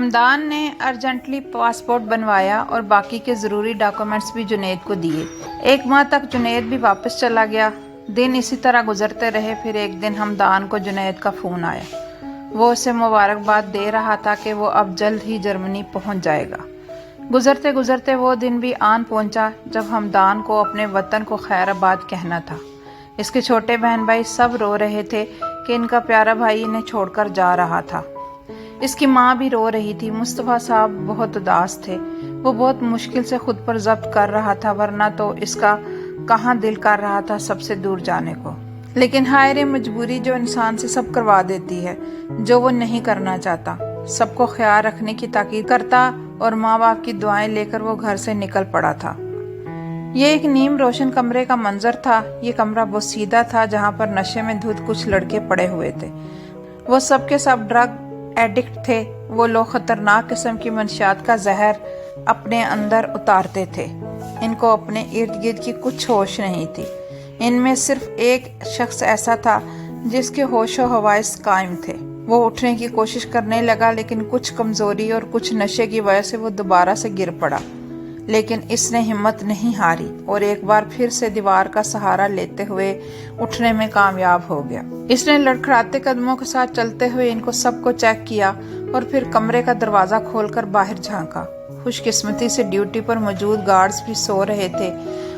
हमदान ने urgently passport बनवाया और बाकी के ज़रूरी डॉक्यूमेंट्स भी जुनैद को दिए। 1 माह तक जुनैद भी वापस चला गया। दिन इसी तरह गुजरते रहे। फिर एक दिन हमदान को जुनैद का फ़ोन आया। वो उसे मुबारकबाद दे रहा था कि वो अब जल्द ही जर्मनी पहुंच जाएगा। गुजरते गुजरते वो दिन भी आन पहुंचा जब हमदान को अपने वतन को खैराबाद कहना था। इसके छोटे बहन भाई सब रो रहे थे कि इनका प्यारा भाई इन्हें छोड़कर जा रहा था। इसकी माँ भी रो रही थी। मुस्तफ़ा साहब बहुत उदास थे। वो बहुत मुश्किल से खुद पर जब्त कर रहा था, वरना तो इसका कहाँ दिल कर रहा था सबसे दूर जाने को। लेकिन हाय रे मजबूरी जो इंसान से सब करवा देती है जो वो नहीं करना चाहता। सबको ख्याल रखने की ताकीद करता और माँ बाप की दुआएं लेकर वो घर से निकल पड़ा था। ये एक नीम रोशन कमरे का मंजर था। ये कमरा बोसीदा था जहाँ पर नशे में धुत कुछ लड़के पड़े हुए थे। वो सब के सब ड्रग एडिक्ट थे। वो लोग खतरनाक किस्म की मंशियात का जहर अपने अंदर उतारते थे। इनको अपने इर्द गिर्द की कुछ होश नहीं थी। इनमें सिर्फ एक शख्स ऐसा था जिसके होशो हवास कायम थे। वो उठने की कोशिश करने लगा, लेकिन कुछ कमजोरी और कुछ नशे की वजह से वो दोबारा से गिर पड़ा। लेकिन इसने हिम्मत नहीं हारी और एक बार फिर से दीवार का सहारा लेते हुए उठने में कामयाब हो गया। इसने लड़खड़ाते कदमों के साथ चलते हुए इनको सबको चेक किया और फिर कमरे का दरवाजा खोलकर बाहर झांका। खुशकिस्मती से ड्यूटी पर मौजूद गार्ड्स भी सो रहे थे।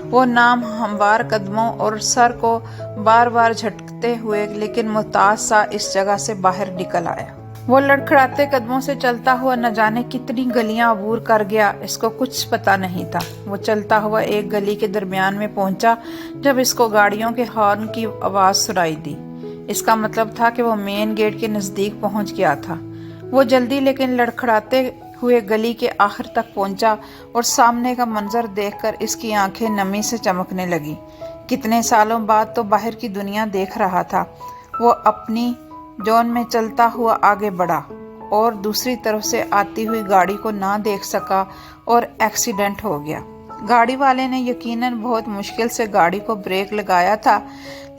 वो नाम हमवार कदमों और सर को बार बार झटकते हुए लेकिन मुहताज सा इस जगह से बाहर निकल आया। वो लड़खड़ाते कदमों से चलता हुआ न जाने कितनी गलियां अबूर कर गया, इसको कुछ पता नहीं था। वो चलता हुआ एक गली के दरमियान में पहुंचा जब इसको गाड़ियों के हॉर्न की आवाज सुनाई दी। इसका मतलब था कि वो मेन गेट के नजदीक पहुंच गया था। वो जल्दी लेकिन लड़खड़ाते हुए गली के आखिर तक पहुंचा और सामने का मंजर देखकर इसकी आंखें नमी से चमकने लगी। कितने सालों बाद तो बाहर की दुनिया देख रहा था। वो अपनी जोन में चलता हुआ आगे बढ़ा और दूसरी तरफ से आती हुई गाड़ी को ना देख सका और एक्सीडेंट हो गया। गाड़ी वाले ने यकीनन बहुत मुश्किल से गाड़ी को ब्रेक लगाया था,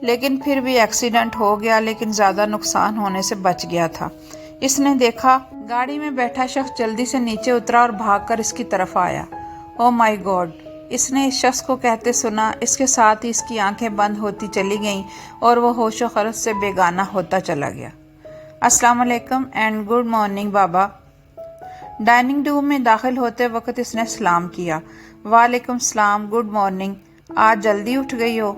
लेकिन फिर भी एक्सीडेंट हो गया, लेकिन ज्यादा नुकसान होने से बच गया था। इसने देखा गाड़ी में बैठा शख्स जल्दी से नीचे उतरा और भागकर इसकी तरफ आया। ओ माय गॉड, इसने इस शख्स को कहते सुना। इसके साथ ही इसकी आंखें बंद होती चली गईं और वो होशो खरस से बेगाना होता चला गया। अस्सलाम वालेकुम and good morning Baba. Dining room में दाखिल होते वक्त इसने सलाम किया। वालेकुम सलाम, गुड मॉर्निंग। आज जल्दी उठ गई हो?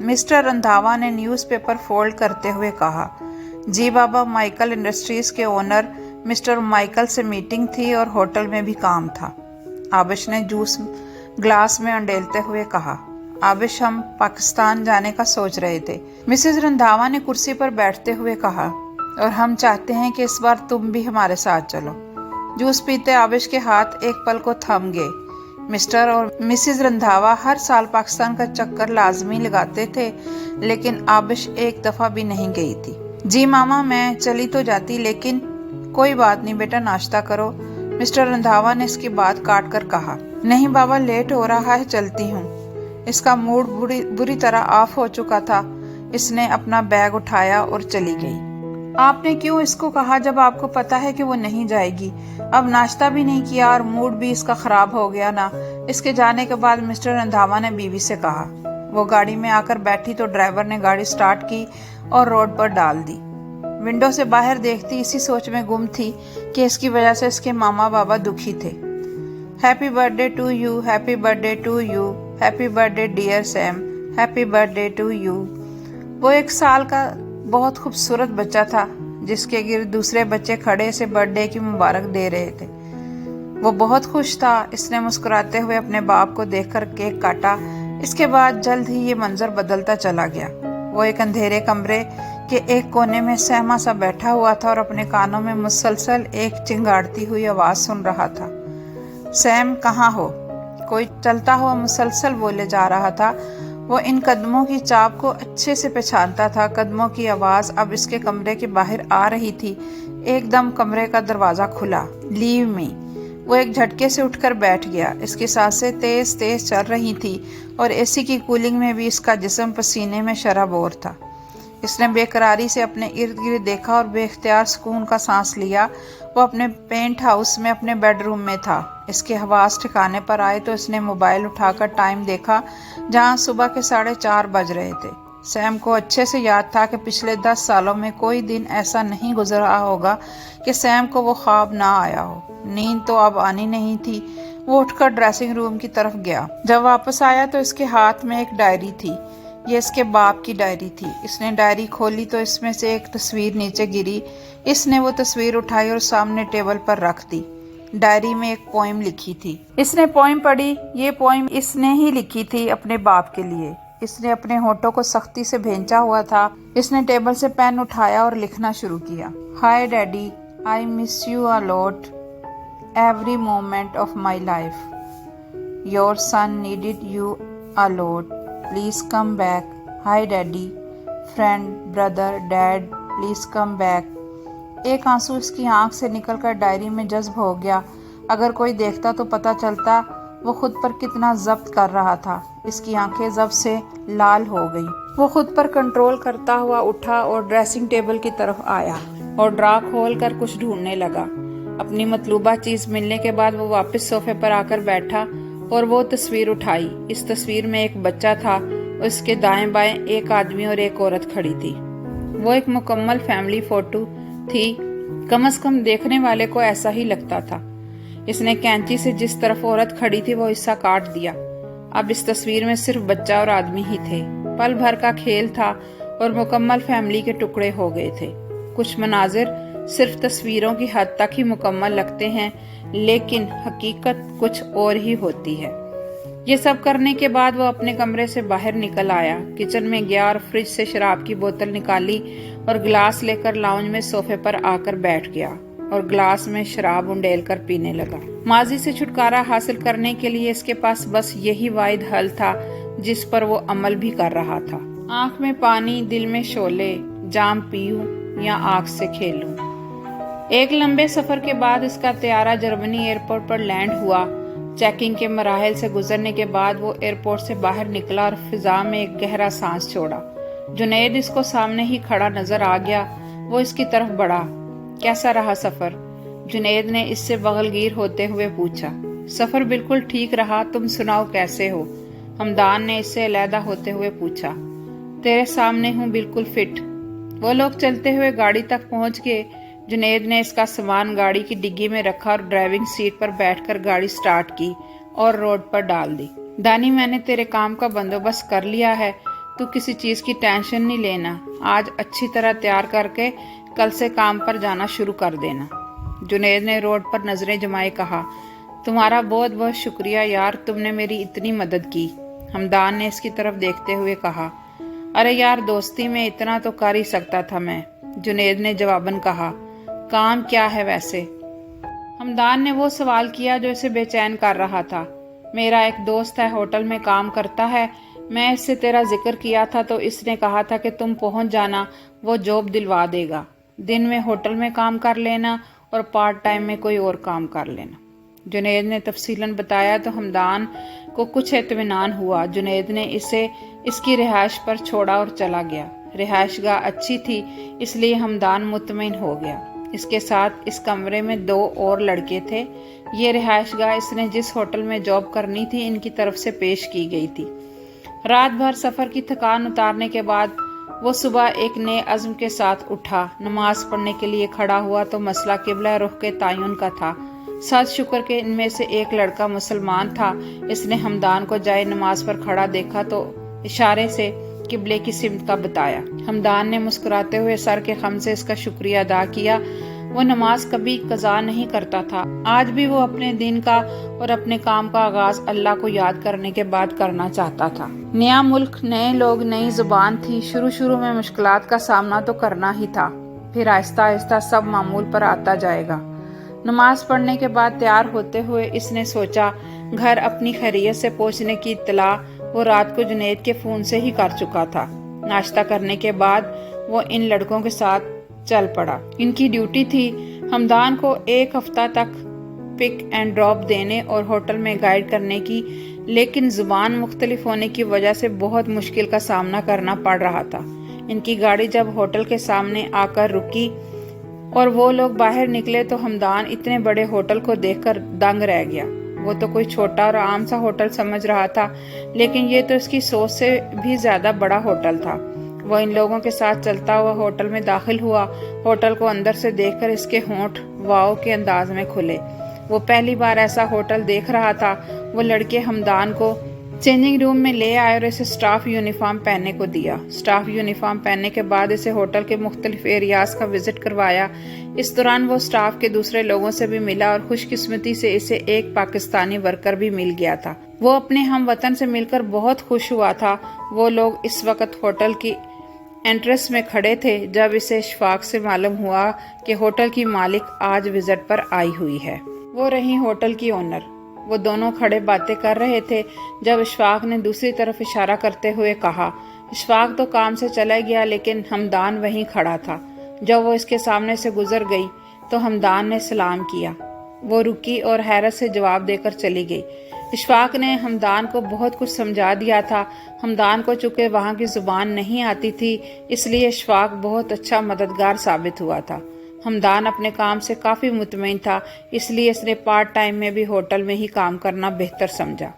मिस्टर रंधावा ने न्यूज़पेपर फोल्ड करते हुए कहा। जी बाबा, माइकल इंडस्ट्रीज के ओनर मिस्टर माइकल से मीटिंग थी और होटल में भी काम था। आबिश ने जूस ग्लास में अंडेलते हुए कहा। आबिश, हम पाकिस्तान जाने का सोच रहे थे, मिसेज रंधावा ने कुर्सी पर बैठते हुए कहा, और हम चाहते हैं कि इस बार तुम भी हमारे साथ चलो। जूस पीते आबिश के हाथ एक पल को थम गए। मिस्टर और मिसेज रंधावा हर साल पाकिस्तान का चक्कर लाजमी लगाते थे, लेकिन आबिश एक दफा भी नहीं गई थी। जी मामा, मैं चली तो जाती, लेकिन कोई बात नहीं बेटा, नाश्ता करो, मिस्टर रंधावा ने इसकी बात काट कर कहा। नहीं बाबा, लेट हो रहा है, चलती हूँ। इसका मूड बुरी तरह ऑफ हो चुका था। इसने अपना बैग उठाया और चली गई। आपने क्यों इसको कहा जब आपको पता है कि वो नहीं जाएगी? अब नाश्ता भी नहीं किया और मूड भी इसका खराब हो गया ना। इसके जाने के बाद मिस्टर रंधावा ने बीवी से कहा। वो गाड़ी में आकर बैठी तो ड्राइवर ने गाड़ी स्टार्ट की और रोड पर डाल दी। विंडो से बाहर देखती इसी सोच में गुम थी कि इसकी वजह से इसके मामा बाबा दुखी थे। Happy birthday to you, happy birthday to you, happy birthday dear Sam, happy birthday to you. वो 1 साल का बहुत खूबसूरत बच्चा था जिसके गिर्द दूसरे बच्चे खड़े से बर्थडे की मुबारक दे रहे थे। वो बहुत खुश था। इसने मुस्कुराते हुए अपने बाप को देखकर केक काटा। इसके बाद जल्द ही ये मंजर बदलता चला गया। वो एक अंधेरे कमरे के एक कोने में सहमा सा बैठा हुआ था और अपने कानों में मुसलसल एक चिंगाड़ती हुई आवाज सुन रहा था। सैम, कहाँ हो? कोई चलता हुआ मुसलसल बोले जा रहा था। वो इन कदमों की चाप को अच्छे से पहचानता था। कदमों की आवाज अब इसके कमरे के बाहर आ रही थी। एकदम कमरे का दरवाजा खुला। Leave me. वो एक झटके से उठकर बैठ गया। इसकी सांसें तेज तेज चल रही थी और एसी की कूलिंग में भी इसका जिस्म पसीने में शराबोर था। اس نے بےقراری سے اپنے ارد گرد دیکھا اور بے اختیار سکون کا سانس لیا۔ وہ اپنے پینٹ ہاؤس میں اپنے بیڈ روم میں تھا۔ اس کے حواس ٹھکانے پر آئے تو اس نے موبائل اٹھا کر ٹائم دیکھا، جہاں صبح کے 4:30 بج رہے تھے۔ سیم کو اچھے سے یاد تھا کہ پچھلے 10 سالوں میں کوئی دن ایسا نہیں گزرا ہوگا کہ سیم کو وہ خواب نہ آیا ہو۔ نیند تو اب آنی نہیں تھی۔ وہ اٹھ کر ڈریسنگ روم کی طرف گیا۔ جب واپس آیا تو اس کے ہاتھ میں ایک ڈائری تھی۔ یہ اس کے باپ کی ڈائری تھی۔ اس نے ڈائری کھولی تو اس میں سے ایک تصویر نیچے گری۔ اس نے وہ تصویر اٹھائی اور سامنے ٹیبل پر رکھ دی۔ ڈائری میں ایک پوئم لکھی تھی۔ اس نے پوئم پڑھی۔ یہ پوئم اس نے ہی لکھی تھی اپنے باپ کے لیے۔ اس نے اپنے ہونٹوں کو سختی سے بھینچا ہوا تھا۔ اس نے ٹیبل سے پین اٹھایا اور لکھنا شروع کیا۔ Hi daddy, I miss you a lot, every moment of my life. Your son needed you a lot, please come back. Hi daddy, friend, brother, dad, please come back. ایک آنسو اس کی آنکھ سے نکل کر ڈائری میں جذب ہو گیا۔ اگر کوئی دیکھتا تو پتہ چلتا وہ خود پر کتنا ضبط کر رہا تھا۔ اس کی آنکھیں ضبط سے لال ہو گئی۔ وہ خود پر کنٹرول کرتا ہوا اٹھا اور ڈریسنگ ٹیبل کی طرف آیا اور ڈرا کھول کر کچھ ڈھونڈنے لگا۔ اپنی مطلوبہ چیز ملنے کے بعد وہ واپس صوفے پر آ کر بیٹھا اور وہ تصویر اٹھائی۔ اس تصویر میں ایک بچہ تھا۔ اس کے دائیں بائیں ایک آدمی اور ایک عورت کھڑی تھی۔ وہ ایک مکمل فیملی فوٹو تھی۔ کم از کم دیکھنے والے کو ایسا ہی لگتا تھا۔ اس نے کینچی سے جس طرف عورت کھڑی تھی وہ حصہ کاٹ دیا۔ اب اس تصویر میں صرف بچہ اور آدمی ہی تھے۔ پل بھر کا کھیل تھا اور مکمل فیملی کے ٹکڑے ہو گئے تھے۔ کچھ مناظر صرف تصویروں کی حد تک ہی مکمل لگتے ہیں، لیکن حقیقت کچھ اور ہی ہوتی ہے۔ یہ سب کرنے کے بعد وہ اپنے کمرے سے باہر نکل آیا، کچن میں گیا اور فریج سے شراب کی بوتل نکالی اور گلاس لے کر لاؤنج میں صوفے پر آ کر بیٹھ گیا اور گلاس میں شراب انڈیل کر پینے لگا۔ ماضی سے چھٹکارا حاصل کرنے کے لیے اس کے پاس بس یہی واحد حل تھا جس پر وہ عمل بھی کر رہا تھا۔ آنکھ میں پانی، دل میں شعلے، جام پیوں یا آگ سے کھیلوں۔ ایک لمبے سفر کے بعد اس کا طیارہ جرمنی ایئرپورٹ پر لینڈ ہوا۔ چیکنگ کے مراحل سے گزرنے کے بعد وہ ایئرپورٹ سے باہر نکلا اور فضا میں ایک گہرا سانس چھوڑا۔ جنید اس کو سامنے ہی کھڑا نظر آ گیا۔ وہ اس کی طرف بڑھا۔ کیسا رہا سفر؟ جنید نے اس سے بغلگیر ہوتے ہوئے پوچھا۔ سفر بالکل ٹھیک رہا، تم سناؤ کیسے ہو؟ حمدان نے اس سے علیحدہ ہوتے ہوئے پوچھا۔ تیرے سامنے ہوں، بالکل فٹ۔ وہ لوگ چلتے ہوئے گاڑی تک پہنچ گئے۔ جنید نے اس کا سامان گاڑی کی ڈگی میں رکھا اور ڈرائیونگ سیٹ پر بیٹھ کر گاڑی سٹارٹ کی اور روڈ پر ڈال دی۔ دانی، میں نے تیرے کام کا بندوبست کر لیا ہے، تو کسی چیز کی ٹینشن نہیں لینا۔ آج اچھی طرح تیار کر کے کل سے کام پر جانا شروع کر دینا۔ جنید نے روڈ پر نظریں جمائے کہا، تمہارا بہت بہت شکریہ یار، تم نے میری اتنی مدد کی۔ حمدان نے اس کی طرف دیکھتے ہوئے کہا، ارے یار، دوستی میں اتنا تو کر ہی سکتا تھا میں۔ جنید نے جواباً کہا، کام کیا ہے ویسے؟ حمدان نے وہ سوال کیا جو اسے بے چین کر رہا تھا۔ میرا ایک دوست ہے، ہوٹل میں کام کرتا ہے، میں اس سے تیرا ذکر کیا تھا تو اس نے کہا تھا کہ تم پہنچ جانا، وہ جاب دلوا دے گا۔ دن میں ہوٹل میں کام کر لینا اور پارٹ ٹائم میں کوئی اور کام کر لینا۔ جنید نے تفصیلاً بتایا تو حمدان کو کچھ اطمینان ہوا۔ جنید نے اسے اس کی رہائش پر چھوڑا اور چلا گیا۔ رہائش گاہ اچھی تھی، اس لیے حمدان مطمئن ہو گیا۔ اس کے ساتھ اس کمرے میں 2 اور لڑکے تھے۔ یہ رہائش گاہ اس نے جس ہوٹل میں جاب کرنی تھی ان کی طرف سے پیش کی گئی تھی۔ رات بھر سفر کی تھکان اتارنے کے بعد وہ صبح ایک نئے عزم کے ساتھ اٹھا۔ نماز پڑھنے کے لیے کھڑا ہوا تو مسئلہ قبلہ رخ کے تعین کا تھا۔ ساتھ شکر کہ ان میں سے ایک لڑکا مسلمان تھا۔ اس نے حمدان کو جائے نماز پر کھڑا دیکھا تو اشارے سے قبلے کی سمت کا بتایا۔ حمدان نے مسکراتے ہوئے سر کے خم سے اس کا شکریہ ادا کیا۔ وہ نماز کبھی قضا نہیں کرتا تھا۔ آج بھی وہ اپنے دین کا اور اپنے کام کا آغاز اللہ کو یاد کرنے کے بعد کرنا چاہتا تھا۔ نیا ملک، نئے لوگ، نئی زبان تھی۔ شروع میں مشکلات کا سامنا تو کرنا ہی تھا، پھر آہستہ آہستہ سب معمول پر آتا جائے گا۔ نماز پڑھنے کے بعد تیار ہوتے ہوئے اس نے سوچا، گھر اپنی خیریت سے پہنچنے کی اطلاع وہ رات کو جنید کے فون سے ہی کر چکا تھا۔ ناشتہ کرنے کے بعد وہ ان لڑکوں کے ساتھ چل پڑا۔ ان کی ڈیوٹی تھی حمدان کو 1 ہفتہ تک پک اینڈ ڈراپ دینے اور ہوٹل میں گائیڈ کرنے کی، لیکن زبان مختلف ہونے کی وجہ سے بہت مشکل کا سامنا کرنا پڑ رہا تھا۔ इनकी गाड़ी जब होटल के सामने आकर रुकी और वो लोग बाहर निकले तो हमदान इतने बड़े होटल को देखकर दंग रह गया। वो तो कोई छोटा और आम सा होटल समझ रहा था, लेकिन ये तो इसकी सोच से भी ज्यादा बड़ा होटल था। वो इन लोगों के साथ चलता हुआ होटल में दाखिल हुआ। होटल को अंदर से देखकर इसके होंठ वाव के अंदाज में खुले। वो पहली बार ऐसा होटल देख रहा था। वो लड़के हमदान को चेंजिंग रूम में ले आए और इसे स्टाफ यूनिफॉर्म पहनने को दिया। स्टाफ यूनिफॉर्म पहनने के बाद इसे होटल के मुख्तलिफ एरियाज का विजिट करवाया। इस दौरान वो स्टाफ के दूसरे लोगों से भी मिला और खुशकिस्मती से इसे एक पाकिस्तानी वर्कर भी मिल गया था। वो अपने हम वतन से मिलकर बहुत खुश हुआ था। वो लोग इस वक्त होटल की एंट्रेंस में खड़े थे जब इसे इशफाक से मालूम हुआ कि होटल की मालिक आज विजिट पर आई हुई है। वो रही होटल की ओनर। वो दोनों खड़े बातें कर रहे थे जब इशफाक ने दूसरी तरफ इशारा करते हुए कहा। इशफाक तो काम से चला गया, लेकिन हमदान वहीं खड़ा था। जब वो इसके सामने से गुजर गई तो हमदान ने सलाम किया। वो रुकी और हैरत से जवाब देकर चली गई। इशफाक ने हमदान को बहुत कुछ समझा दिया था। हमदान को चूंकि वहाँ की जुबान नहीं आती थी, इसलिए इशफाक बहुत अच्छा मददगार साबित हुआ था। हमदान अपने काम से काफ़ी मुतमईन था, इसलिए इसने पार्ट टाइम में भी होटल में ही काम करना बेहतर समझा।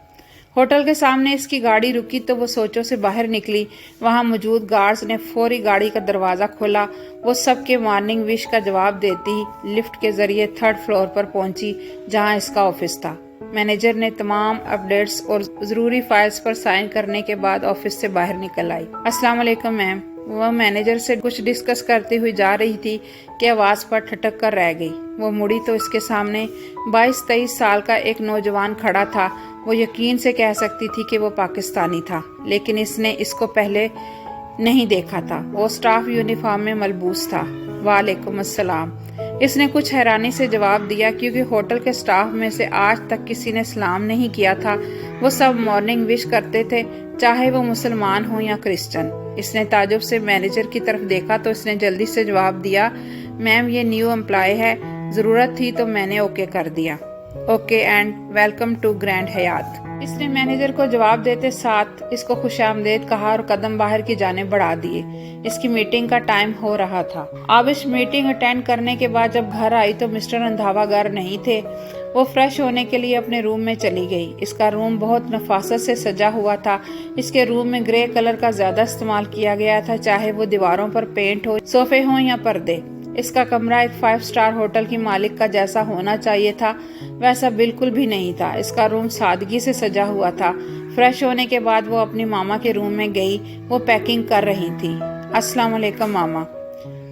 होटल के सामने इसकी गाड़ी रुकी तो वो सोचों से बाहर निकली। वहाँ मौजूद गार्ड्स ने फौरी गाड़ी का दरवाज़ा खोला। वो सबके मॉर्निंग विश का जवाब देती लिफ्ट के जरिए 3rd फ्लोर पर पहुंची, जहाँ इसका ऑफिस था। मैनेजर ने तमाम अपडेट्स और ज़रूरी फाइल्स पर साइन करने के बाद ऑफिस से बाहर निकल आई। अस्सलाम वालेकुम मैम। वह मैनेजर से कुछ डिस्कस करती हुई जा रही थी कि आवाज़ पर ठटक कर रह गई। वो मुड़ी तो इसके सामने 22-23 साल का एक नौजवान खड़ा था। वो यकीन से कह सकती थी कि वो पाकिस्तानी था, लेकिन इसने इसको पहले नहीं देखा था। वो स्टाफ यूनिफॉर्म में मलबूस था। वालेकुम अस्सलाम, इसने कुछ हैरानी से जवाब दिया, क्योंकि होटल के स्टाफ में से आज तक किसी ने सलाम नहीं किया था। वो सब मॉर्निंग विश करते थे, चाहे वो मुसलमान हो या क्रिश्चियन। इसने ताजुब से मैनेजर की तरफ देखा तो इसने जल्दी से जवाब दिया, मैम ये न्यू एम्प्लॉय है, ज़रूरत थी तो मैंने ओके कर दिया। Okay and welcome to Grand Hyatt. इसने मैनेजर को जवाब देते साथ इसको खुशामदीद कहा और कदम बाहर की जानिब बढ़ा दिए। इसकी मीटिंग का टाइम हो रहा था। आबिश मीटिंग अटेंड करने के बाद जब घर आई तो मिस्टर रंधावा घर नहीं थे। वो फ्रेश होने के लिए अपने रूम में चली गई। इसका रूम बहुत नफासत से सजा हुआ था। इसके रूम में ग्रे कलर का ज्यादा इस्तेमाल किया गया था, चाहे वो दीवारों पर पेंट हो, सोफे हों या पर्दे। इसका कमरा एक 5 स्टार होटल की मालिक का जैसा होना चाहिए था, वैसा बिल्कुल भी नहीं था। इसका रूम सादगी से सजा हुआ था। फ्रेश होने के बाद वो अपनी मामा के रूम में गई। वो पैकिंग कर रही थी। अस्सलाम वालेकुम मामा।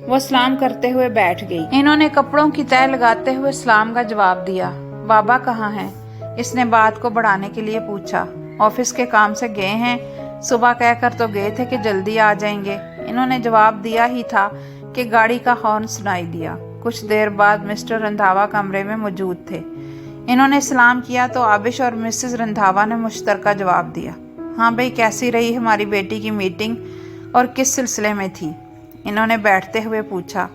वो सलाम करते हुए बैठ गई। इन्होंने कपड़ों की तह लगाते हुए सलाम का जवाब दिया। बाबा कहाँ हैं? इसने बात को बढ़ाने के लिए पूछा। ऑफिस के काम से गए हैं, सुबह कहकर तो गए थे कि जल्दी आ जाएंगे। इन्होंने जवाब दिया ही था कि गाड़ी का हॉर्न सुनाई दिया। कुछ देर बाद मिस्टर रंधावा कमरे में मौजूद थे। इन्होंने सलाम किया तो आबिश और मिसेस रंधावा ने मुश्तरका जवाब दिया। हाँ भाई, कैसी रही हमारी बेटी की मीटिंग और किस सिलसिले में थी? इन्होंने बैठते हुए पूछा।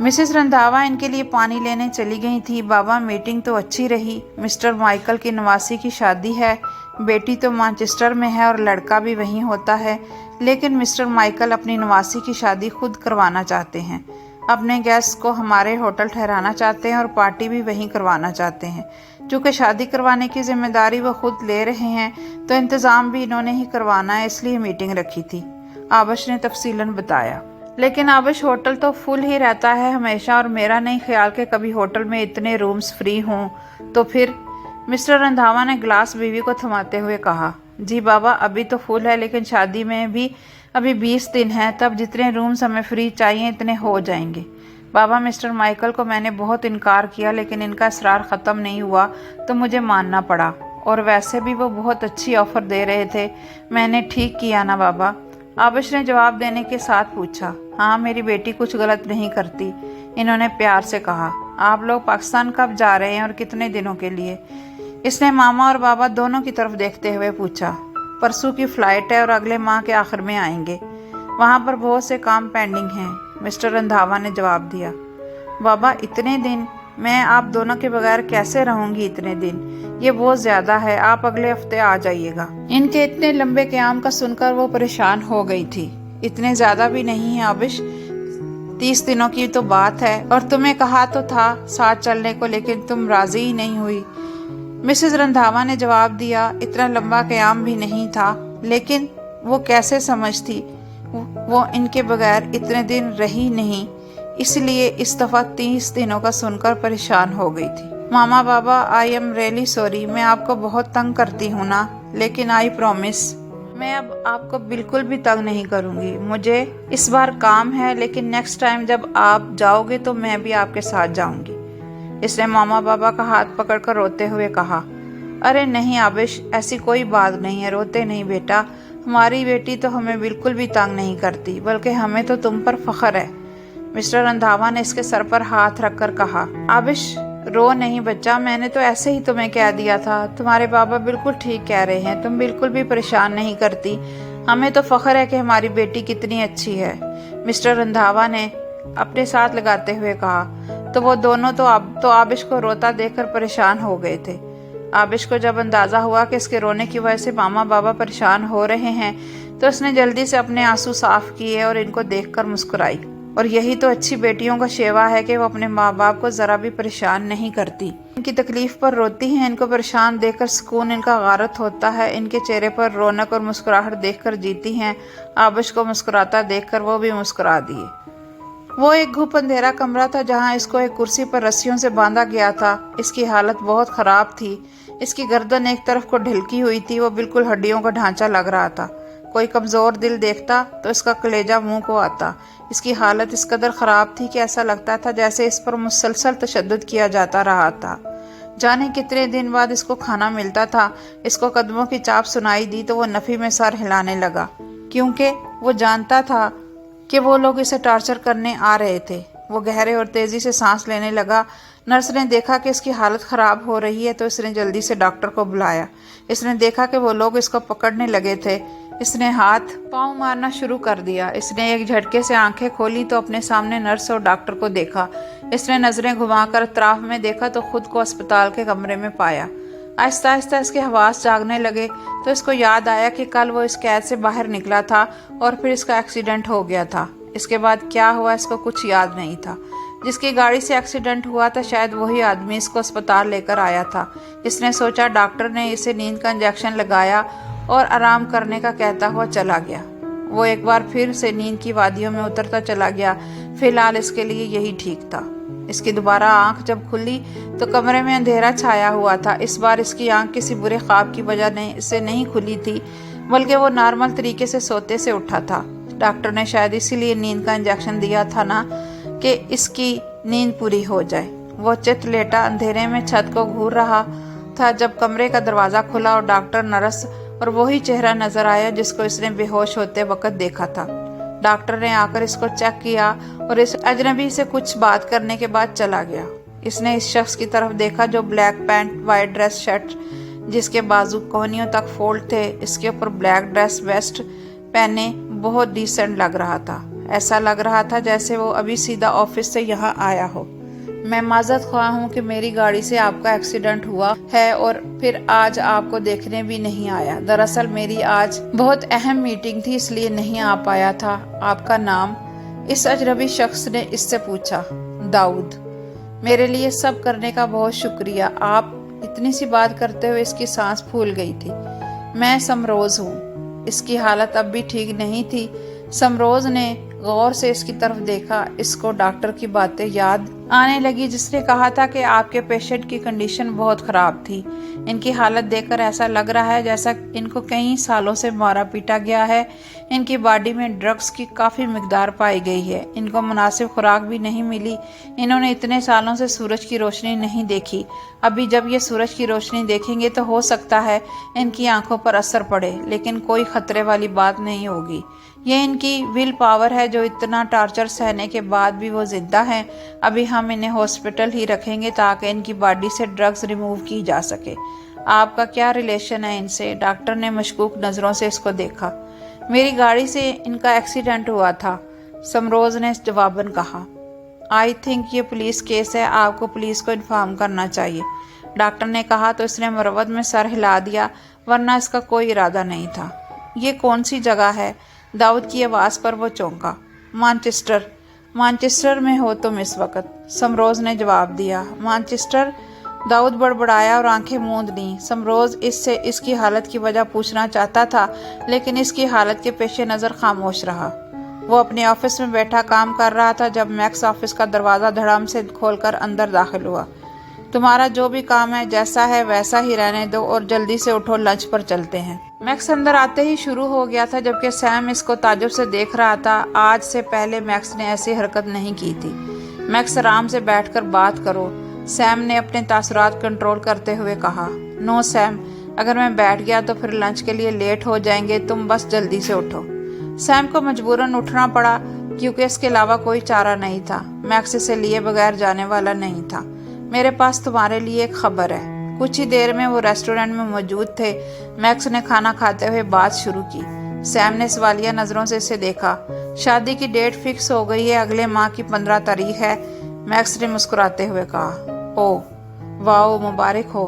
मिसेस रंधावा इनके लिए पानी लेने चली गई थी। बाबा, मीटिंग तो अच्छी रही। मिस्टर माइकल की नवासी की शादी है। बेटी तो मैनचेस्टर में है और लड़का भी वहीं होता है, लेकिन मिस्टर माइकल अपनी नवासी की शादी खुद करवाना चाहते हैं। अपने गेस्ट को हमारे होटल ठहराना चाहते हैं और पार्टी भी वहीं करवाना चाहते हैं। चूँकि शादी करवाने की जिम्मेदारी वो खुद ले रहे हैं, तो इंतज़ाम भी इन्होंने ही करवाना है, इसलिए मीटिंग रखी थी। आबिश ने तफसीलन बताया। लेकिन आबिश, होटल तो फुल ही रहता है हमेशा, और मेरा नहीं ख्याल कि कभी होटल में इतने रूम्स फ्री हों। तो फिर? मिस्टर रंधावा ने ग्लास बीवी को थमाते हुए कहा। जी बाबा, अभी तो फुल है, लेकिन शादी में भी अभी 20 दिन हैं, तब जितने रूम्स हमें फ्री चाहिए इतने हो जाएंगे। बाबा, मिस्टर माइकल को मैंने बहुत इनकार किया, लेकिन इनका इसरार ख़त्म नहीं हुआ तो मुझे मानना पड़ा। और वैसे भी वो बहुत अच्छी ऑफ़र दे रहे थे। मैंने ठीक किया ना बाबा? आबिश ने जवाब देने के साथ पूछा। हाँ, मेरी बेटी कुछ गलत नहीं करती। इन्होंने प्यार से कहा। आप लोग पाकिस्तान कब जा रहे हैं और कितने दिनों के लिए? इसने मामा और बाबा दोनों की तरफ देखते हुए पूछा। परसों की फ़्लाइट है और अगले माह के आखिर में आएंगे। वहाँ पर बहुत से काम पेंडिंग हैं, मिस्टर रंधावा ने जवाब दिया। बाबा, इतने दिन? मैं आप दोनों के बगैर कैसे रहूँगी इतने दिन? ये बहुत ज़्यादा है। आप अगले हफ्ते आ जाइएगा। इनके इतने लंबे क़याम का सुनकर वो परेशान हो गई थी। اتنے ज़्यादा भी नहीं है आबिश, 30 दिनों की तो बात है, और तुम्हें कहा तो था साथ चलने को, लेकिन तुम राजी ही नहीं हुई। मिसेस रंधावा ने जवाब दिया, इतना लंबा क़याम भी नहीं था, लेकिन वो कैसे समझती, वो इनके बगैर इतने दिन रही नहीं, इसलिए इस दफ़ा 30 दिनों का सुनकर परेशान हो गई थी। मामा बाबा, आई एम रियली सॉरी, मैं आपको बहुत तंग करती हूँ ना, लेकिन आई प्रॉमिस मैं अब आपको बिल्कुल भी तंग नहीं करूँगी। मुझे इस बार काम है, लेकिन नेक्स्ट टाइम जब आप जाओगे तो मैं भी आपके साथ जाऊँगी। इसने मामा बाबा का हाथ पकड़कर रोते हुए कहा। अरे नहीं आबिश, ऐसी कोई बात नहीं है, रोते नहीं बेटा, हमारी बेटी तो हमें बिल्कुल भी तंग नहीं करती, बल्कि हमें तो तुम पर फख्र है। मिस्टर रंधावा ने इसके सर पर हाथ रखकर कहा। आबिश रो नहीं बच्चा, मैंने तो ऐसे ही तुम्हें कह दिया था, तुम्हारे बाबा बिल्कुल ठीक कह रहे हैं, तुम बिल्कुल भी परेशान नहीं करती, हमें तो फख्र है कि हमारी बेटी कितनी अच्छी है, मिस्टर रंधावा ने अपने साथ लगाते हुए कहा। तो वो दोनों तो आबिश को रोता देखकर परेशान हो गए थे। आबिश को जब अंदाजा हुआ कि इसके रोने की वजह से मामा बाबा परेशान हो रहे हैं, तो उसने जल्दी से अपने आंसू साफ किए और इनको देखकर मुस्कुराई। और यही तो अच्छी बेटियों का शेवा है कि वो अपने माँ बाप को जरा भी परेशान नहीं करती, इनकी तकलीफ पर रोती हैं, इनको परेशान देखकर सुकून इनका गारत होता है, इनके चेहरे पर रौनक और मुस्कुराहट देखकर जीती हैं। आबिश को मुस्कुराता देखकर वो भी मुस्कुरा दिए। वो एक घुप अंधेरा कमरा था जहाँ इसको एक कुर्सी पर रस्सियों से बांधा गया था। इसकी हालत बहुत खराब थी, इसकी गर्दन एक तरफ को ढिलकी हुई थी, वो बिल्कुल हड्डियों का ढांचा लग रहा था। कोई कमज़ोर दिल देखता तो इसका कलेजा मुंह को आता। इसकी हालत इस कदर ख़राब थी कि ऐसा लगता था जैसे इस पर मुसलसल तशद्दुद किया जाता रहा था। जाने कितने दिन बाद इसको खाना मिलता था। इसको कदमों की चाप सुनाई दी तो वो नफ़ी में सर हिलाने लगा, क्योंकि वो जानता था कि वो लोग इसे टॉर्चर करने आ रहे थे। वो गहरे और तेज़ी से सांस लेने लगा। नर्स ने देखा कि इसकी हालत ख़राब हो रही है तो इसने जल्दी से डॉक्टर को बुलाया। इसने देखा कि वो लोग इसको पकड़ने लगे थे। इसने हाथ पाँव मारना शुरू कर दिया। इसने एक झटके से आंखें खोली तो अपने सामने नर्स और डॉक्टर को देखा। इसने नज़रें घुमाकर अतराफ में देखा तो खुद को अस्पताल के कमरे में पाया। आहिस्ता आहिस्ता इसके हवास जागने लगे तो इसको याद आया कि कल वो इस कैद से बाहर निकला था और फिर इसका एक्सीडेंट हो गया था। इसके बाद क्या हुआ इसको कुछ याद नहीं था। जिसकी गाड़ी से एक्सीडेंट हुआ था शायद वही आदमी इसको अस्पताल लेकर आया था। इसने सोचा डॉक्टर ने इसे नींद का इंजेक्शन लगाया और आराम करने का कहता हुआ चला गया। वो एक बार फिर से नींद की वादियों में उतरता चला गया। फिलहाल इसके लिए यही ठीक था। इसकी दोबारा आंख जब खुली तो कमरे में अंधेरा छाया हुआ था। इस बार इसकी आंख किसी बुरे ख्वाब की वजह से नहीं खुली थी, बल्कि वो नॉर्मल तरीके से सोते से उठा था। डॉक्टर ने शायद इसीलिए नींद का इंजेक्शन दिया था ना, कि इसकी नींद पूरी हो जाए। वो चित लेटा अंधेरे में छत को घूर रहा था जब कमरे का दरवाज़ा खुला और डॉक्टर, नर्स और वही चेहरा नजर आया जिसको इसने बेहोश होते वक्त देखा था। डॉक्टर ने आकर इसको चेक किया और इस अजनबी से कुछ बात करने के बाद चला गया। इसने इस शख्स की तरफ देखा जो black pant, white dress shirt जिसके बाजू कोहनियों तक फोल्ड थे, इसके ऊपर ब्लैक ड्रेस वेस्ट पहने बहुत डिसेंट लग रहा था। ऐसा लग रहा था जैसे वो अभी सीधा ऑफिस से यहाँ आया हो। मैं माजरत ख्वाह हूँ कि मेरी गाड़ी से आपका एक्सीडेंट हुआ है और फिर आज आपको देखने भी नहीं आया। दरअसल मेरी आज बहुत अहम मीटिंग थी इसलिए नहीं आ पाया था। आपका नाम? इस अजनबी शख्स ने इससे पूछा। दाऊद। मेरे लिए सब करने का बहुत शुक्रिया। आप इतनी सी बात करते हुए इसकी सांस फूल गई थी। मैं समरोज हूँ। इसकी हालत अब भी ठीक नहीं थी। समरोज ने गौर से इसकी तरफ देखा। इसको डॉक्टर की बातें याद आने लगी जिसने कहा था कि आपके पेशेंट की कंडीशन बहुत ख़राब थी। इनकी हालत देखकर ऐसा लग रहा है जैसा इनको कई सालों से मारा पीटा गया है। इनकी बॉडी में ड्रग्स की काफ़ी मिकदार पाई गई है। इनको मुनासिब खुराक भी नहीं मिली। इन्होंने इतने सालों से सूरज की रोशनी नहीं देखी। अभी जब ये सूरज की रोशनी देखेंगे तो हो सकता है इनकी आंखों पर असर पड़े, लेकिन कोई खतरे वाली बात नहीं होगी। ये इनकी विल पावर है जो इतना टॉर्चर सहने के बाद भी वो जिंदा हैं। अभी हम इन्हें हॉस्पिटल ही रखेंगे ताकि इनकी बॉडी से ड्रग्स रिमूव की जा सके। आपका क्या रिलेशन है इनसे? डॉक्टर ने मशकूक नज़रों से इसको देखा। मेरी गाड़ी से इनका एक्सीडेंट हुआ था, समरोज ने जवाबन कहा। आई थिंक ये पुलिस केस है, आपको पुलिस को इन्फॉर्म करना चाहिए, डॉक्टर ने कहा तो इसने मुरवत में सर हिला दिया, वरना इसका कोई इरादा नहीं था। ये कौन सी जगह है? दाऊद की आवाज़ पर वो चौंका। मानचेस्टर। मानचेस्टर में हो तुम इस वक्त? समरोज़ ने जवाब दिया। मानचेस्टर? दाऊद बड़बड़ाया और आंखें मूंद लीं। समरोज़ इससे इसकी हालत की वजह पूछना चाहता था, लेकिन इसकी हालत के पेश नज़र खामोश रहा। वो अपने ऑफिस में बैठा काम कर रहा था जब मैक्स ऑफिस का दरवाज़ा धड़ाम से खोलकर अंदर दाखिल हुआ। तुम्हारा जो भी काम है जैसा है वैसा ही रहने दो और जल्दी से उठो, लंच पर चलते हैं। मैक्स अंदर आते ही शुरू हो गया था, जबकि सैम इसको ताज्जुब से देख रहा था। आज से पहले मैक्स ने ऐसी हरकत नहीं की थी। मैक्स, आराम से बैठकर बात करो, सैम ने अपने तासुरात कंट्रोल करते हुए कहा। नो सैम, अगर मैं बैठ गया तो फिर लंच के लिए लेट हो जाएंगे, तुम बस जल्दी से उठो। सैम को मजबूरन उठना पड़ा क्योंकि इसके अलावा कोई चारा नहीं था। मैक्स इसे लिए बगैर जाने वाला नहीं था। मेरे पास तुम्हारे लिए एक खबर है। कुछ ही देर में वो रेस्टोरेंट में मौजूद थे। मैक्स ने खाना खाते हुए बात शुरू की। सैम ने सवालिया नज़रों से इसे देखा। शादी की डेट फिक्स हो गई है, अगले माह की 15 तारीख है, मैक्स ने मुस्कुराते हुए कहा। ओह वाह, मुबारक हो।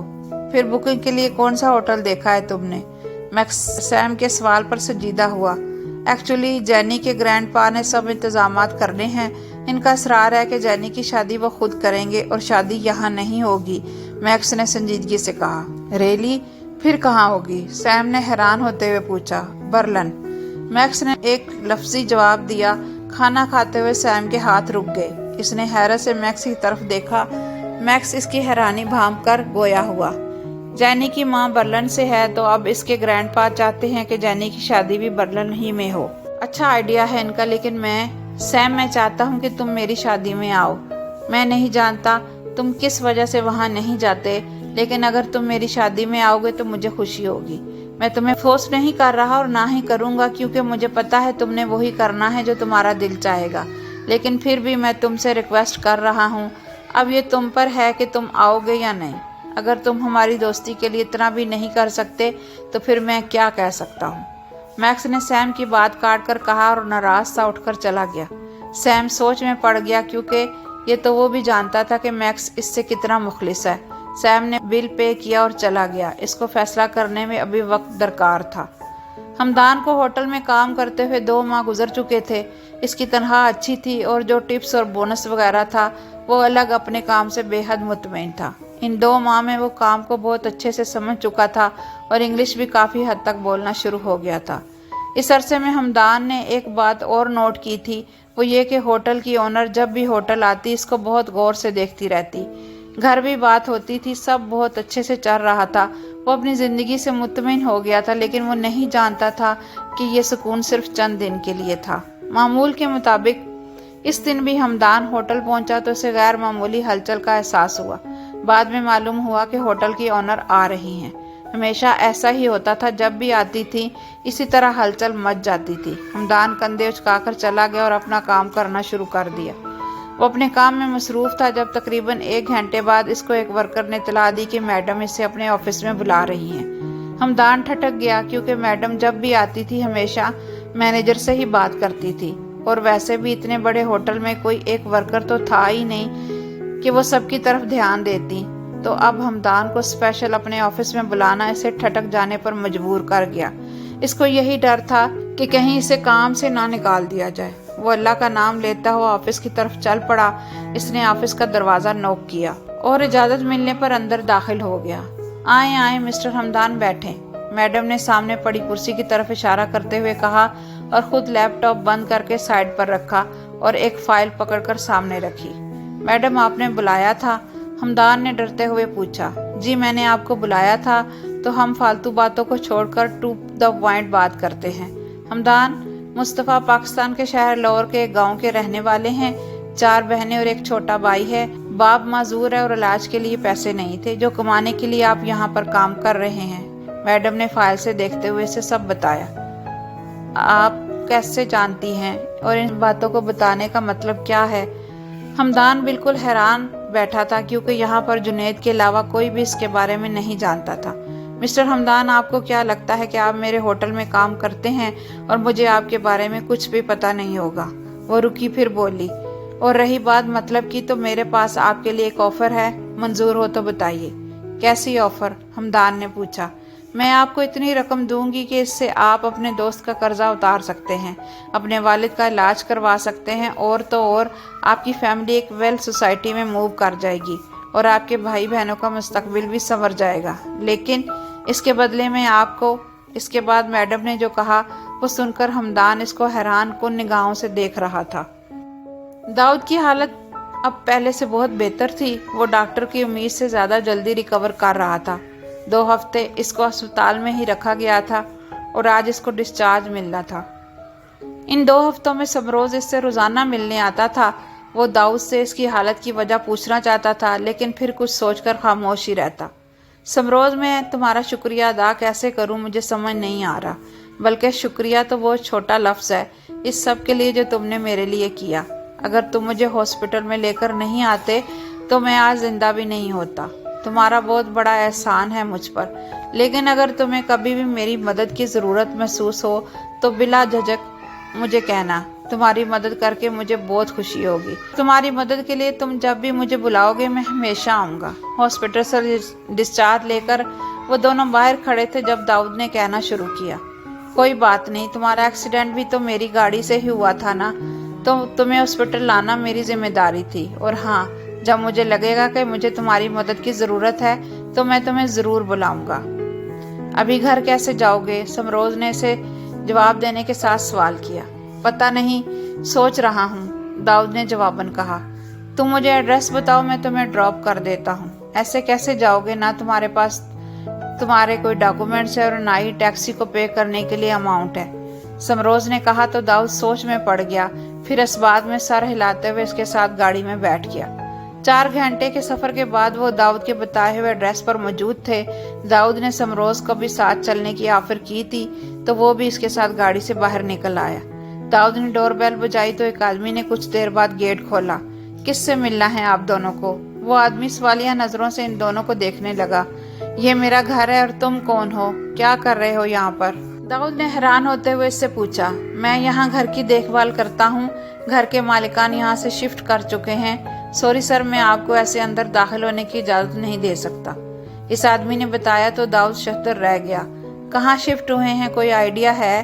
फिर बुकिंग के लिए कौन सा होटल देखा है तुमने? मैक्स सैम के सवाल पर संजीदा हुआ। एक्चुअली जैनी के ग्रैंड पा ने सब इंतजामात करने हैं। इनका इसरार है कि जैनी की शादी वो खुद करेंगे और शादी यहाँ नहीं होगी, मैक्स ने संजीदगी से कहा। रेली? फिर कहाँ होगी? सैम ने हैरान होते हुए पूछा। बर्लिन, मैक्स ने एक लफ्जी जवाब दिया। खाना खाते हुए सैम के हाथ रुक गए। इसने हैरत से मैक्स की तरफ देखा। मैक्स इसकी हैरानी भांप कर गोया हुआ। जैनी की माँ बर्लिन से है तो अब इसके ग्रैंडपा चाहते हैं कि जैनी की शादी भी बर्लिन ही में हो। अच्छा आइडिया है इनका, लेकिन मैं चाहता हूँ कि तुम मेरी शादी में आओ। मैं नहीं जानता तुम किस वजह से वहाँ नहीं जाते, लेकिन अगर तुम मेरी शादी में आओगे तो मुझे खुशी होगी। मैं तुम्हें फोर्स नहीं कर रहा और ना ही करूँगा, क्योंकि मुझे पता है तुमने वही करना है जो तुम्हारा दिल चाहेगा, लेकिन फिर भी मैं तुमसे रिक्वेस्ट कर रहा हूँ। अब ये तुम पर है कि तुम आओगे या नहीं। अगर तुम हमारी दोस्ती के लिए इतना भी नहीं कर सकते तो फिर मैं क्या कह सकता हूँ? मैक्स ने सैम की बात काट कर कहा और नाराज सा उठकर चला गया। सैम सोच में पड़ गया, क्योंकि ये तो वो भी जानता था कि मैक्स इससे कितना मुखलिस है। सैम ने बिल पे किया और चला गया। इसको फैसला करने में अभी वक्त दरकार था। हमदान को होटल में काम करते हुए 2 माह गुजर चुके थे। इसकी तनख्वाह अच्छी थी और जो टिप्स और बोनस वगैरह था वो अलग अपने काम से बेहद मुतमईन था। इन 2 माह में वो काम को बहुत अच्छे से समझ चुका था और इंग्लिश भी काफ़ी हद तक बोलना शुरू हो गया था। इस अरसे में हमदान ने एक बात और नोट की थी, वो ये कि होटल की ओनर जब भी होटल आती इसको बहुत गौर से देखती रहती। घर भी बात होती थी, सब बहुत अच्छे से चल रहा था। वो अपनी ज़िंदगी से मुतमईन हो गया था, लेकिन वो नहीं जानता था कि ये सुकून सिर्फ चंद दिन के लिए था। मामूल के मुताबिक इस दिन भी हमदान होटल पहुंचा तो उसे गैर मामूली हलचल का एहसास हुआ। बाद में मालूम हुआ कि होटल की ओनर आ रही हैं। हमेशा ऐसा ही होता था, जब भी आती थी इसी तरह हलचल मच जाती थी। हमदान कंधे उचकाकर चला गया और अपना काम करना शुरू कर दिया। वो अपने काम में मसरूफ़ था जब तकरीबन 1 घंटे बाद इसको एक वर्कर ने इत्तला दी कि मैडम इसे अपने ऑफिस में बुला रही हैं। हमदान ठटक गया, क्योंकि मैडम जब भी आती थी हमेशा मैनेजर से ही बात करती थी, और वैसे भी इतने बड़े होटल में कोई एक वर्कर तो था ही नहीं कि वो सबकी तरफ ध्यान देती। तो अब हमदान को स्पेशल अपने ऑफिस में बुलाना इसे ठटक जाने पर मजबूर कर गया। इसको यही डर था कि कहीं इसे काम से ना निकाल दिया जाए। वो अल्लाह का नाम लेता हुआ ऑफिस की तरफ चल पड़ा। इसने ऑफिस का दरवाज़ा नॉक किया और इजाज़त मिलने पर अंदर दाखिल हो गया। आए आए मिस्टर हमदान, बैठें, मैडम ने सामने पड़ी कुर्सी की तरफ इशारा करते हुए कहा और ख़ुद लैपटॉप बंद करके साइड पर रखा और एक फ़ाइल पकड़कर सामने रखी। मैडम, आपने बुलाया था? हमदान ने डरते हुए पूछा। जी, मैंने आपको बुलाया था, तो हम फालतू बातों को छोड़कर टू द पॉइंट बात करते हैं। हमदान, मुस्तफ़ा पाकिस्तान के शहर लाहौर के एक गाँव के रहने वाले हैं। 4 बहनें और एक छोटा भाई है। बाप माजूर है और इलाज के लिए पैसे नहीं थे, जो कमाने के लिए आप यहाँ पर काम कर रहे हैं। मैडम ने फाइल से देखते हुए इसे सब बताया। आप कैसे जानती हैं और इन बातों को बताने का मतलब क्या है? हमदान बिल्कुल हैरान बैठा था, क्योंकि यहाँ पर जुनैद के अलावा कोई भी इसके बारे में नहीं जानता था। मिस्टर हमदान, आपको क्या लगता है कि आप मेरे होटल में काम करते हैं और मुझे आपके बारे में कुछ भी पता नहीं होगा? वो रुकी, फिर बोली, और रही बात मतलब की, तो मेरे पास आपके लिए एक ऑफ़र है, मंजूर हो तो बताइए। कैसी ऑफ़र? हमदान ने पूछा। میں آپ کو اتنی رقم دوں گی کہ اس سے آپ اپنے دوست کا قرضہ اتار سکتے ہیں، اپنے والد کا علاج کروا سکتے ہیں، اور تو اور آپ کی فیملی ایک ویل سوسائٹی میں موو کر جائے گی اور آپ کے بھائی بہنوں کا مستقبل بھی سنور جائے گا۔ لیکن اس کے بدلے میں آپ کو…۔ اس کے بعد میڈم نے جو کہا وہ سن کر ہمدان اس کو حیران کن نگاہوں سے دیکھ رہا تھا۔ داؤد کی حالت اب پہلے سے بہت بہتر تھی۔ وہ ڈاکٹر کی امید سے زیادہ جلدی ریکور کر رہا تھا۔ 2 ہفتے اس کو اسپتال میں ہی رکھا گیا تھا اور آج اس کو ڈسچارج ملنا تھا۔ ان 2 ہفتوں میں سمروز اس سے روزانہ ملنے آتا تھا۔ وہ داؤد سے اس کی حالت کی وجہ پوچھنا چاہتا تھا، لیکن پھر کچھ سوچ کر خاموش ہی رہتا۔ سمروز، میں تمہارا شکریہ ادا کیسے کروں مجھے سمجھ نہیں آ رہا، بلکہ شکریہ تو وہ چھوٹا لفظ ہے اس سب کے لیے جو تم نے میرے لیے کیا۔ اگر تم مجھے ہاسپٹل میں لے کر نہیں آتے تو میں آج زندہ بھی نہیں ہوتا۔ تمہارا بہت بڑا احسان ہے مجھ پر، لیکن اگر تمہیں کبھی بھی میری مدد کی ضرورت محسوس ہو تو بلا جھجک مجھے کہنا۔ تمہاری مدد کر کے مجھے بہت خوشی ہوگی۔ تمہاری مدد کے لیے تم جب بھی مجھے بلاؤ گے میں ہمیشہ آؤں گا۔ ہاسپٹل سے ڈسچارج لے کر وہ دونوں باہر کھڑے تھے جب داؤد نے کہنا شروع کیا، کوئی بات نہیں، تمہارا ایکسیڈنٹ بھی تو میری گاڑی سے ہی ہوا تھا نا، تو تمہیں ہاسپٹل لانا میری ذمہ داری تھی، اور ہاں، جب مجھے لگے گا کہ مجھے تمہاری مدد کی ضرورت ہے تو میں تمہیں ضرور بلاؤں گا۔ ابھی گھر کیسے جاؤ گے؟ سمروز نے اسے جواب دینے کے ساتھ سوال کیا۔ پتہ نہیں، سوچ رہا ہوں، داؤد نے جواباً کہا۔ تم مجھے ایڈریس بتاؤ، میں تمہیں ڈراپ کر دیتا ہوں۔ ایسے کیسے جاؤ گے؟ نہ تمہارے پاس تمہارے کوئی ڈاکومنٹس ہے اور نہ ہی ٹیکسی کو پے کرنے کے لیے اماؤنٹ ہے، سمروز نے کہا تو داؤد سوچ میں پڑ گیا، پھر اس بات میں سر ہلاتے ہوئے اس کے ساتھ گاڑی میں بیٹھ گیا۔ 4 گھنٹے کے سفر کے بعد وہ داؤد کے بتائے ہوئے ایڈریس پر موجود تھے۔ داؤد نے سمروز کو بھی ساتھ چلنے کی آفر کی تھی تو وہ بھی اس کے ساتھ گاڑی سے باہر نکل آیا۔ داؤد نے ڈور بیل بجائی تو ایک آدمی نے کچھ دیر بعد گیٹ کھولا۔ کس سے ملنا ہے آپ دونوں کو؟ وہ آدمی سوالیہ نظروں سے ان دونوں کو دیکھنے لگا۔ یہ میرا گھر ہے، اور تم کون ہو؟ کیا کر رہے ہو یہاں پر؟ داؤد نے حیران ہوتے ہوئے اس سے پوچھا۔ میں یہاں گھر کی دیکھ بھال کرتا ہوں، گھر کے مالکان یہاں سے شفٹ کر چکے ہیں۔ سوری سر، میں آپ کو ایسے اندر داخل ہونے کی اجازت نہیں دے سکتا، اس آدمی نے بتایا تو داؤد شتر رہ گیا۔ کہاں شفٹ ہوئے ہیں، کوئی آئیڈیا ہے؟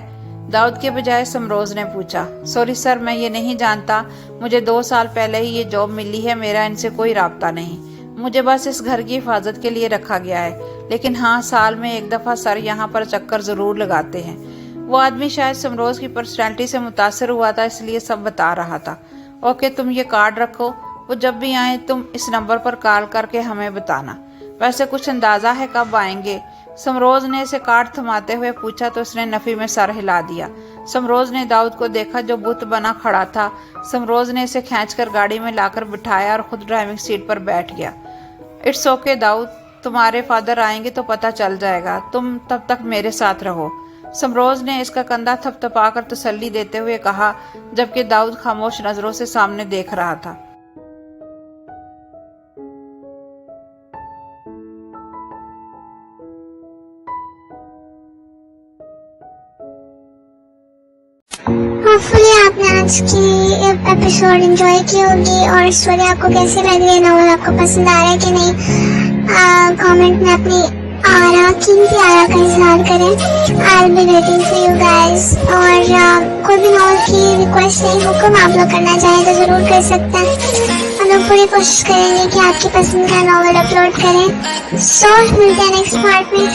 داؤد کے بجائے سمروز نے پوچھا۔ سوری سر، میں یہ نہیں جانتا، مجھے 2 سال پہلے ہی یہ جاب ملی ہے، میرا ان سے کوئی رابطہ نہیں، مجھے بس اس گھر کی حفاظت کے لیے رکھا گیا ہے، لیکن ہاں، سال میں 1 دفعہ سر یہاں پر چکر ضرور لگاتے ہیں۔ وہ آدمی شاید سمروز کی پرسنالٹی سے متاثر ہوا تھا، اس لیے سب بتا رہا تھا۔ اوکے، تم یہ کارڈ رکھو، وہ جب بھی آئیں تم اس نمبر پر کال کر کے ہمیں بتانا۔ ویسے کچھ اندازہ ہے کب آئیں گے؟ سمروز نے اسے کارڈ تھماتے ہوئے پوچھا تو اس نے نفی میں سر ہلا دیا۔ سمروز نے داؤد کو دیکھا جو بت بنا کھڑا تھا۔ سمروز نے اسے کھینچ کر گاڑی میں لا کر بٹھایا اور خود ڈرائیونگ سیٹ پر بیٹھ گیا۔ اٹس اوکے داؤد، تمہارے فادر آئیں گے تو پتہ چل جائے گا، تم تب تک میرے ساتھ رہو، سمروز نے اس کا کندھا تھپ تھپا کر تسلی دیتے ہوئے کہا، جبکہ داؤد خاموش نظروں سے سامنے دیکھ رہا تھا۔ ہوپفلی آپ نے آج کی ایپیسوڈ انجوائے کی ہوگی، اور اسٹوری آپ کو کیسی لگ رہی ہے، ناول آپ کو پسند آ رہا ہے کہ نہیں، کامنٹ میں اپنی قیمتی آرا کا اظہار کریں۔ I'll be waiting for you guys، اور کوئی بھی ناول کی ریکویسٹ نہیں، حکم آپ لوگ کرنا چاہیں تو ضرور کر سکتے ہیں۔ ہم لوگ پوری کوشش کریں گے کہ آپ کی پسند کا ناول اپلوڈ کریں۔ سو ملتے ہیں نیکسٹ پارٹ میں،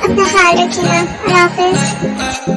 اپنا خیال رکھیے گا، اللہ حافظ۔